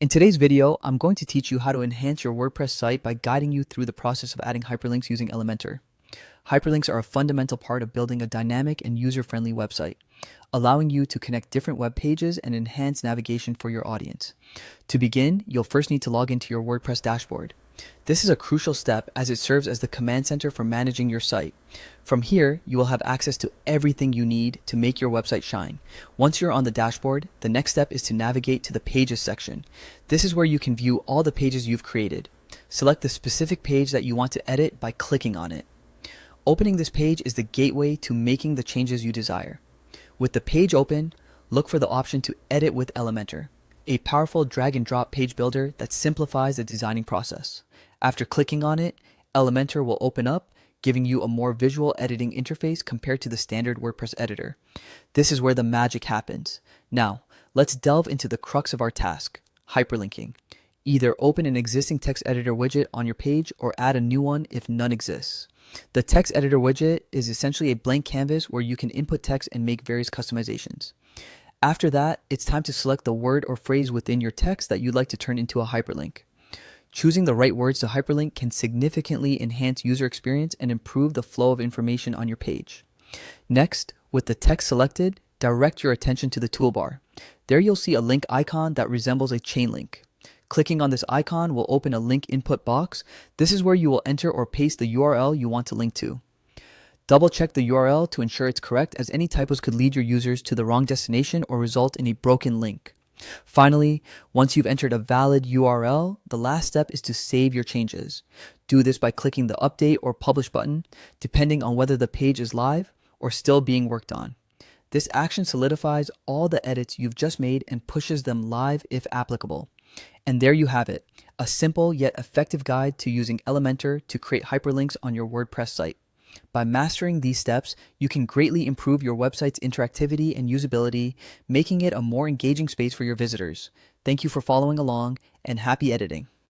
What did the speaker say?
In today's video, I'm going to teach you how to enhance your WordPress site by guiding you through the process of adding hyperlinks using Elementor. Hyperlinks are a fundamental part of building a dynamic and user-friendly website, allowing you to connect different web pages and enhance navigation for your audience. To begin, you'll first need to log into your WordPress dashboard. This is a crucial step as it serves as the command center for managing your site. From here, you will have access to everything you need to make your website shine. Once you're on the dashboard, the next step is to navigate to the Pages section. This is where you can view all the pages you've created. Select the specific page that you want to edit by clicking on it. Opening this page is the gateway to making the changes you desire. With the page open, look for the option to Edit with Elementor, a powerful drag and drop page builder that simplifies the designing process. After clicking on it, Elementor will open up, giving you a more visual editing interface compared to the standard WordPress editor. This is where the magic happens. Now, let's delve into the crux of our task, hyperlinking. Either open an existing text editor widget on your page or add a new one if none exists. The text editor widget is essentially a blank canvas where you can input text and make various customizations. After that, it's time to select the word or phrase within your text that you'd like to turn into a hyperlink. Choosing the right words to hyperlink can significantly enhance user experience and improve the flow of information on your page. Next, with the text selected, direct your attention to the toolbar. There you'll see a link icon that resembles a chain link. Clicking on this icon will open a link input box. This is where you will enter or paste the URL you want to link to. Double check the URL to ensure it's correct, as any typos could lead your users to the wrong destination or result in a broken link. Finally, once you've entered a valid URL, the last step is to save your changes. Do this by clicking the Update or Publish button, depending on whether the page is live or still being worked on. This action solidifies all the edits you've just made and pushes them live if applicable. And there you have it, a simple yet effective guide to using Elementor to create hyperlinks on your WordPress site. By mastering these steps, you can greatly improve your website's interactivity and usability, making it a more engaging space for your visitors. Thank you for following along, and happy editing.